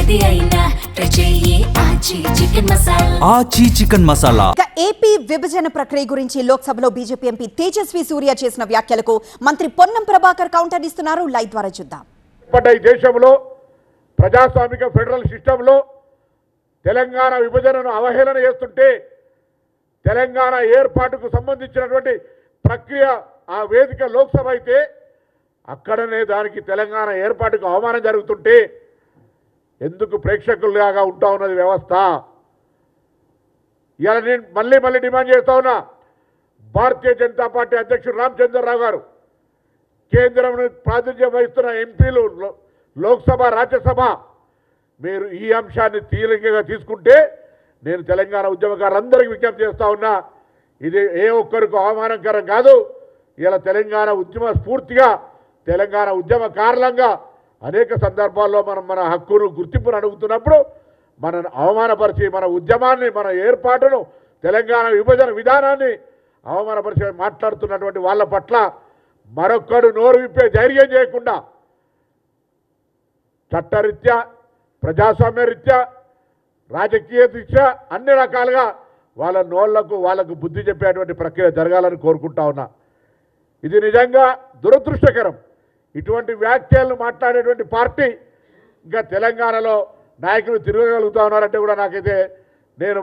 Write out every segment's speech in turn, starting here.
ఏది అయినా ట్రై చెయ్యి ఆచి చికెన్ మసాలా. ఆచి చికెన్ మసాలా. ఏపీ విభజన ప్రక్రియ గురించి లోక్సభలో బీజేపీ ఎంపీ తేజస్వి సూర్య చేసిన వ్యాఖ్యలకు మంత్రి పొన్నం ప్రభాకర్ కౌంటర్ ఇస్తున్నారు. లైవ్ ద్వారా చూద్దాం. ఈ దేశంలో ప్రజాస్వామిక ఫెడరల్ సిస్టంలో తెలంగాణ విభజనను అవహేళన చేస్తుంటే తెలంగాణ ఏర్పాటుకు సంబంధించినటువంటి ప్రక్రియ ఆ వేదిక లోక్సభ అయితే అక్కడనే దానికి తెలంగాణ ఏర్పాటుకు అవమానం జరుగుతుంటే ఎందుకు ప్రేక్షకులుగా ఉంటా ఉన్నది వ్యవస్థ? ఇలా నేను మళ్ళీ డిమాండ్ చేస్తా ఉన్నా. భారతీయ జనతా పార్టీ అధ్యక్షుడు రామచంద్రరావు గారు, కేంద్రం ప్రాతినిధ్యం వహిస్తున్న ఎంపీలు, లోక్సభ రాజ్యసభ, మీరు ఈ అంశాన్ని తీవ్రంగా తీసుకుంటే నేను తెలంగాణ ఉద్యమకారులందరికీ విజ్ఞప్తి చేస్తా ఉన్నా. ఇది ఏ ఒక్కరికి అవమానకరం కాదు. ఇలా తెలంగాణ ఉద్యమ స్ఫూర్తిగా తెలంగాణ ఉద్యమకారులంగా అనేక సందర్భాల్లో మనం మన హక్కును గుర్తింపును అడుగుతున్నప్పుడు మనను అవమానపరిచి మన ఉద్యమాన్ని, మన ఏర్పాటును, తెలంగాణ విభజన విధానాన్ని అవమానపరిచి మాట్లాడుతున్నటువంటి వాళ్ళ పట్ల మరొక్కడు నోరు విప్పే ధైర్యం చేయకుండా చట్టరీత్యా, ప్రజాస్వామ్య రీత్యా, రాజకీయ రీత్యా అన్ని రకాలుగా వాళ్ళ వాళ్ళకు బుద్ధి చెప్పేటువంటి ప్రక్రియ జరగాలని కోరుకుంటా ఉన్నా. ఇది నిజంగా దురదృష్టకరం. ఇటువంటి వ్యాఖ్యలను మాట్లాడేటువంటి పార్టీ ఇంకా తెలంగాణలో నాయకులు తిరగగలుగుతా ఉన్నారంటే కూడా నాకైతే, నేను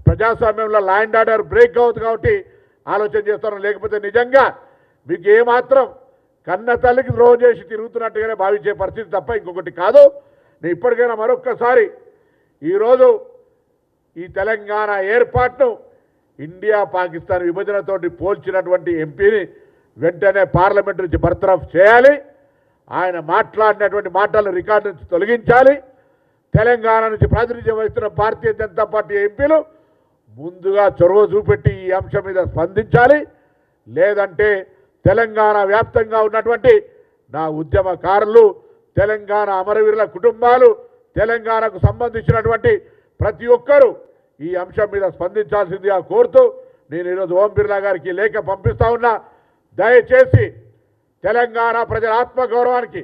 ప్రజాస్వామ్యంలో లా అండ్ ఆర్డర్ బ్రేక్ అవుతుంది కాబట్టి ఆలోచన చేస్తాను. లేకపోతే నిజంగా మీకు ఏమాత్రం కన్న తల్లికి ద్రోహం చేసి తిరుగుతున్నట్టుగానే భావించే పరిస్థితి తప్ప ఇంకొకటి కాదు. నేను ఇప్పటికైనా మరొక్కసారి ఈరోజు ఈ తెలంగాణ ఏర్పాటును ఇండియా పాకిస్తాన్ విభజనతోటి పోల్చినటువంటి ఎంపీని వెంటనే పార్లమెంట్ నుంచి బర్తరఫ్ చేయాలి. ఆయన మాట్లాడినటువంటి మాటలను రికార్డు నుంచి తొలగించాలి. తెలంగాణ నుంచి ప్రాతినిధ్యం వహిస్తున్న భారతీయ జనతా పార్టీ ఎంపీలు ముందుగా చొరవ చూపెట్టి ఈ అంశం మీద స్పందించాలి. లేదంటే తెలంగాణ వ్యాప్తంగా ఉన్నటువంటి నా ఉద్యమకారులు, తెలంగాణ అమరవీరుల కుటుంబాలు, తెలంగాణకు సంబంధించినటువంటి ప్రతి ఒక్కరూ ఈ అంశం మీద స్పందించాల్సిందిగా కోరుతూ నేను ఈరోజు ఓం బిర్లా గారికి లేఖ పంపిస్తా ఉన్నా. దయచేసి తెలంగాణ ప్రజల ఆత్మగౌరవానికి,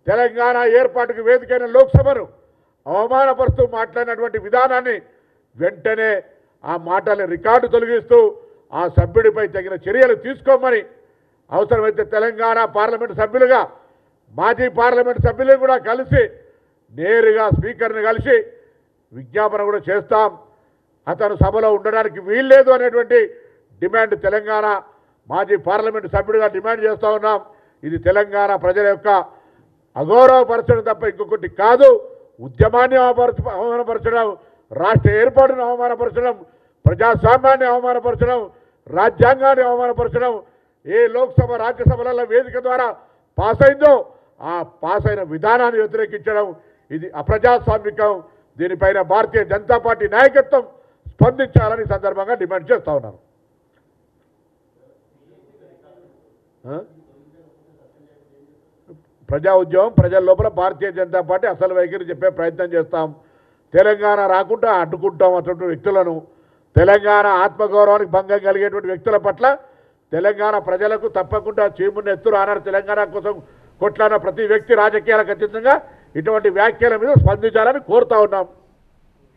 తెలంగాణ ఏర్పాటుకు వేదికైన లోక్సభను అవమానపరుస్తూ మాట్లాడినటువంటి విధానాన్ని వెంటనే ఆ మాటల్ని రికార్డు తొలగిస్తూ ఆ సభ్యుడిపై తగిన చర్యలు తీసుకోమని, అవసరమైతే తెలంగాణ పార్లమెంటు సభ్యులుగా మాజీ పార్లమెంటు సభ్యులను కూడా కలిసి నేరుగా స్పీకర్ని కలిసి విజ్ఞాపన కూడా చేస్తాం. అతను సభలో ఉండడానికి వీల్లేదు అనేటువంటి డిమాండ్ తెలంగాణ మాజీ పార్లమెంటు సభ్యుడిగా డిమాండ్ చేస్తూ ఉన్నాం. ఇది తెలంగాణ ప్రజల యొక్క అగౌరవపరచడం తప్ప ఇంకొకటి కాదు. ఉద్యమాన్ని అవమానపరచడం, రాష్ట్ర ఏర్పాటును అవమానపరచడం, ప్రజాస్వామ్యాన్ని అవమానపరచడం, రాజ్యాంగాన్ని అవమానపరచడం, ఏ లోక్సభ రాజ్యసభలలో వేదిక ద్వారా పాస్ అయిందో ఆ పాస్ అయిన విధానాన్ని వ్యతిరేకించడం ఇది అప్రజాస్వామికం. దీనిపైన భారతీయ జనతా పార్టీ నాయకత్వం స్పందించాలని సందర్భంగా డిమాండ్ చేస్తూ ఉన్నాను. ప్రజా ఉద్యమం ప్రజల లోపల భారతీయ జనతా పార్టీ అసలు వైఖరి చెప్పే ప్రయత్నం చేస్తాం. తెలంగాణ రాకుండా అడ్డుకుంటాం అటువంటి వ్యక్తులను. తెలంగాణ ఆత్మగౌరవానికి భంగం కలిగేటువంటి వ్యక్తుల పట్ల తెలంగాణ ప్రజలకు తప్పకుండా చీమున్న ఎత్తురు ఆనాడు తెలంగాణ కోసం కొట్లాడిన ప్రతి వ్యక్తి రాజకీయాలకు అతీతంగా ఇటువంటి వ్యాఖ్యల మీద స్పందించాలని కోరుతా ఉన్నాం.